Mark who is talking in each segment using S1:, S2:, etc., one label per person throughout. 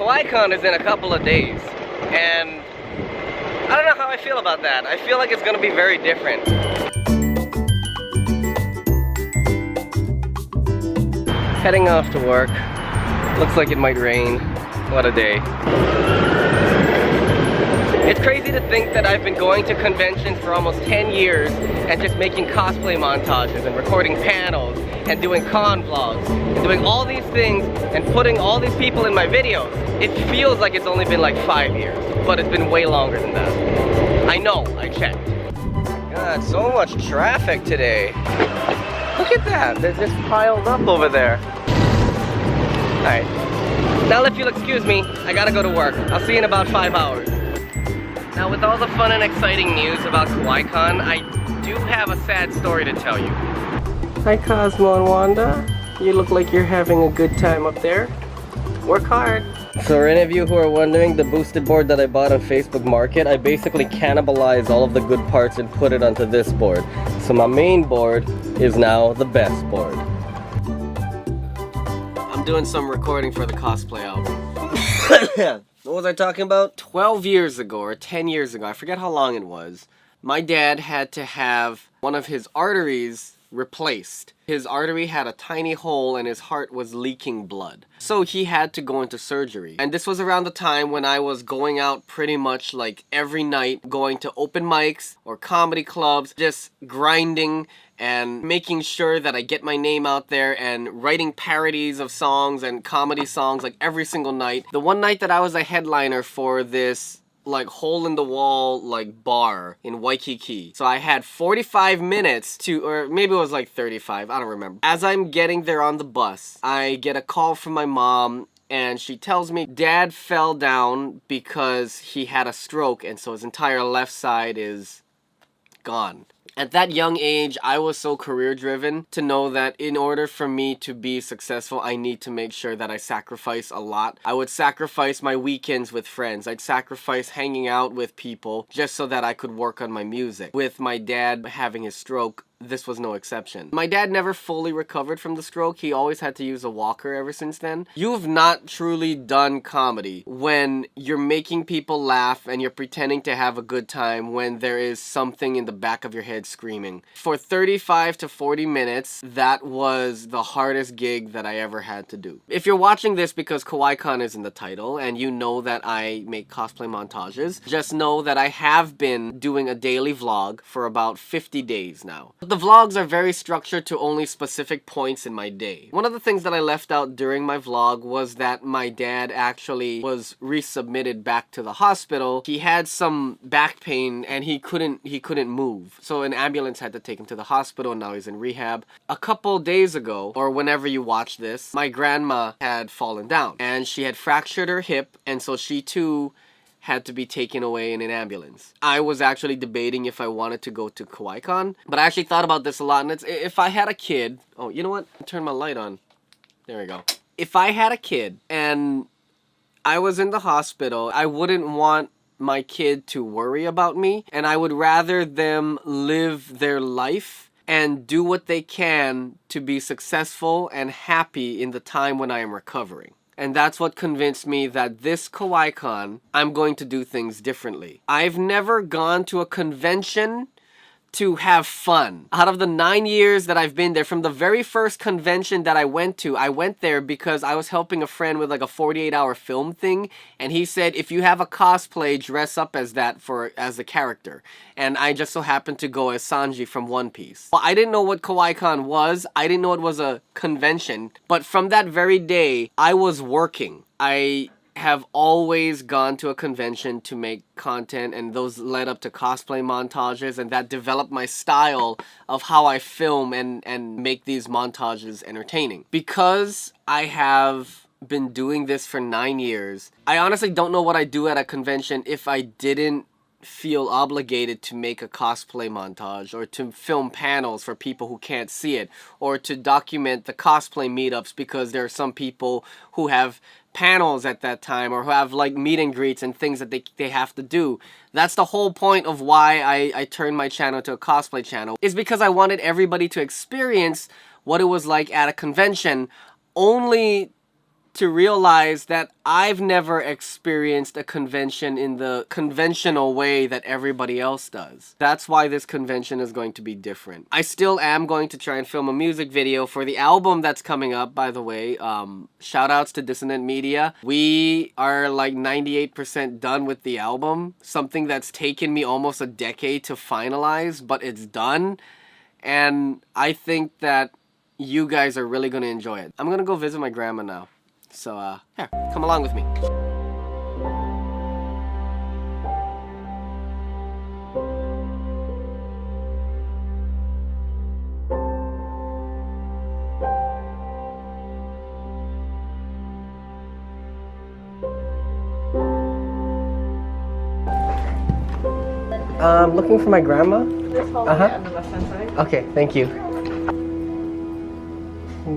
S1: Kawaii Kon is in a couple of days, and I don't know how I feel about that. I feel like it's gonna be very different. Heading off to work. Looks like it might rain. What a day. It's crazy to think that I've been going to conventions for almost 10 years and just making cosplay montages and recording panels and doing con vlogs and doing all these things and putting all these people in my videos. It feels like it's only been like 5 years, but it's been way longer than that. I know, I checked. God, so much traffic today. Look at that, they're just piled up over there. Alright, now if you'll excuse me, I gotta go to work. I'll see you in about 5 hours. Now with all the fun and exciting news about Kawaii Kon, I do have a sad story to tell you. Hi Cosmo and Wanda. You look like you're having a good time up there. Work hard. So for any of you who are wondering, the boosted board that I bought on Facebook Market, I basically cannibalized all of the good parts and put it onto this board. So my main board is now the best board. I'm doing some recording for the cosplay album. What was I talking about? 12 years ago or 10 years ago, I forget how long it was, my dad had to have one of his arteries replaced. His artery had a tiny hole and his heart was leaking blood. So he had to go into surgery. And this was around the time when I was going out pretty much like every night, going to open mics or comedy clubs, just grinding and making sure that I get my name out there and writing parodies of songs and comedy songs like every single night. The one night that I was a headliner for this like hole-in-the-wall like bar in Waikiki. So I had 45 minutes to, or maybe it was like 35, I don't remember. As I'm getting there on the bus, I get a call from my mom and she tells me Dad fell down because he had a stroke and so his entire left side is gone. At that young age, I was so career-driven to know that in order for me to be successful, I need to make sure that I sacrifice a lot. I would sacrifice my weekends with friends. I'd sacrifice hanging out with people just so that I could work on my music. With my dad having his stroke, this was no exception. My dad never fully recovered from the stroke. He always had to use a walker ever since then. You've not truly done comedy when you're making people laugh and you're pretending to have a good time when there is something in the back of your head screaming. For 35 to 40 minutes, that was the hardest gig that I ever had to do. If you're watching this because Kawaii Kon is in the title and you know that I make cosplay montages, just know that I have been doing a daily vlog for about 50 days now. The vlogs are very structured to only specific points in my day. One of the things that I left out during my vlog was that my dad actually was resubmitted back to the hospital. He had some back pain and he couldn't move. So an ambulance had to take him to the hospital and now he's in rehab. A couple days ago, or whenever you watch this, my grandma had fallen down and she had fractured her hip and so she too had to be taken away in an ambulance. I was actually debating if I wanted to go to Kawaii Kon, but I actually thought about this a lot, and it's, if I had a kid... Oh, you know what? Turn my light on. There we go. If I had a kid and I was in the hospital, I wouldn't want my kid to worry about me, and I would rather them live their life and do what they can to be successful and happy in the time when I am recovering. And that's what convinced me that this Kawaii Kon, I'm going to do things differently. I've never gone to a convention to have fun. Out of the 9 years that I've been there, from the very first convention that I went there because I was helping a friend with like a 48-hour film thing, and he said, if you have a cosplay, dress up as that as the character. And I just so happened to go as Sanji from One Piece. Well, I didn't know what Kawaii Kon was. I didn't know it was a convention. But from that very day, I was working. I have always gone to a convention to make content, and those led up to cosplay montages, and that developed my style of how I film and make these montages entertaining. Because I have been doing this for 9 years, I honestly don't know what I'd do at a convention if I didn't feel obligated to make a cosplay montage or to film panels for people who can't see it, or to document the cosplay meetups because there are some people who have panels at that time or who have like meet and greets and things that they have to do. That's the whole point of why I turned my channel to a cosplay channel, is because I wanted everybody to experience what it was like at a convention, only to realize that I've never experienced a convention in the conventional way that everybody else does. That's why this convention is going to be different. I still am going to try and film a music video for the album that's coming up, by the way. Shout outs to Dissonant Media. We are like 98% done with the album. Something that's taken me almost a decade to finalize, but it's done. And I think that you guys are really going to enjoy it. I'm going to go visit my grandma now. So, here, come along with me. Looking for my grandma?
S2: Just hold it on the left-hand side.
S1: Okay, thank you.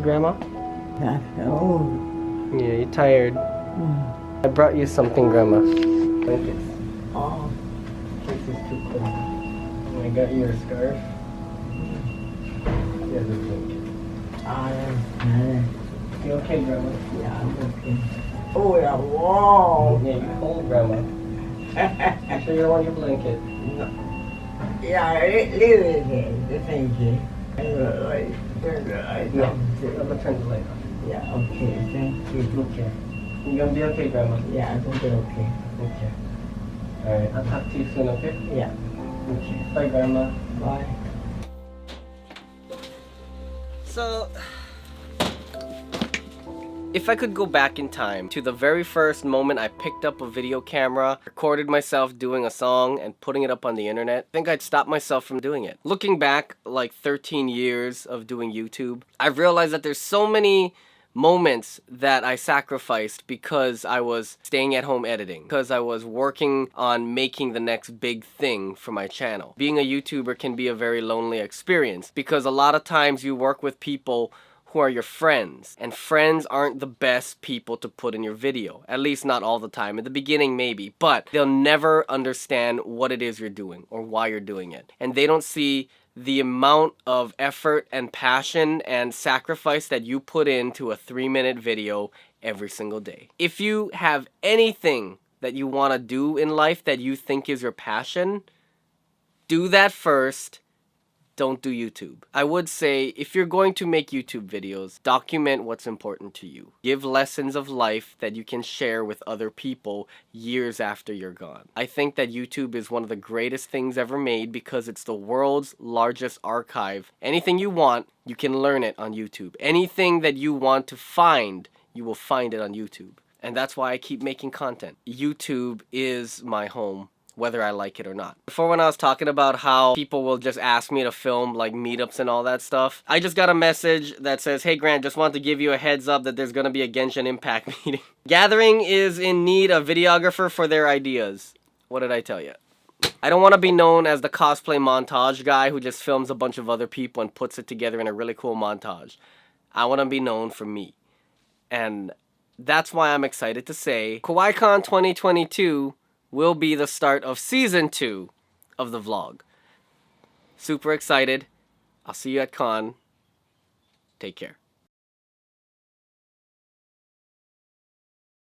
S1: Grandma?
S3: Oh.
S1: Yeah, you're tired. I brought you something, Grandma. Blankets.
S3: Oh.
S1: This is too cold. I got you a scarf. Yeah, this blanket. You okay, Grandma?
S3: Yeah, I'm okay. Oh, yeah, wow.
S1: Yeah, you're cold, Grandma. You sure you don't want your blanket?
S3: No. Yeah, leave it there. Thank you.
S1: No, I'm gonna turn the light on.
S3: Yeah, okay, thank you.
S1: Okay. You gonna be okay, Grandma?
S3: Yeah, I'm gonna be okay.
S1: Okay. Alright, I'll talk to you soon, okay?
S3: Yeah.
S1: Okay. Bye, Grandma.
S3: Bye.
S1: So, if I could go back in time to the very first moment I picked up a video camera, recorded myself doing a song, and putting it up on the internet, I think I'd stop myself from doing it. Looking back, like 13 years of doing YouTube, I've realized that there's so many moments that I sacrificed because I was staying at home editing, because I was working on making the next big thing for my channel. Being a YouTuber can be a very lonely experience because a lot of times you work with people who are your friends, and friends aren't the best people to put in your video, at least not all the time. In the beginning maybe, but they'll never understand what it is you're doing or why you're doing it, and they don't see the amount of effort and passion and sacrifice that you put into a 3-minute video every single day. If you have anything that you want to do in life that you think is your passion, do that first. Don't do YouTube. I would say if you're going to make YouTube videos, document what's important to you. Give lessons of life that you can share with other people years after you're gone. I think that YouTube is one of the greatest things ever made because it's the world's largest archive. Anything you want, you can learn it on YouTube. Anything that you want to find, you will find it on YouTube. And that's why I keep making content. YouTube is my home, whether I like it or not. Before, when I was talking about how people will just ask me to film like meetups and all that stuff, I just got a message that says, "Hey Grant, just want to give you a heads up that there's gonna be a Genshin Impact meeting. Gathering is in need of videographer for their ideas." What did I tell you? I don't want to be known as the cosplay montage guy who just films a bunch of other people and puts it together in a really cool montage. I want to be known for me. And that's why I'm excited to say Kawaii Kon 2022 will be the start of Season 2 of the vlog. Super excited. I'll see you at Con. Take care.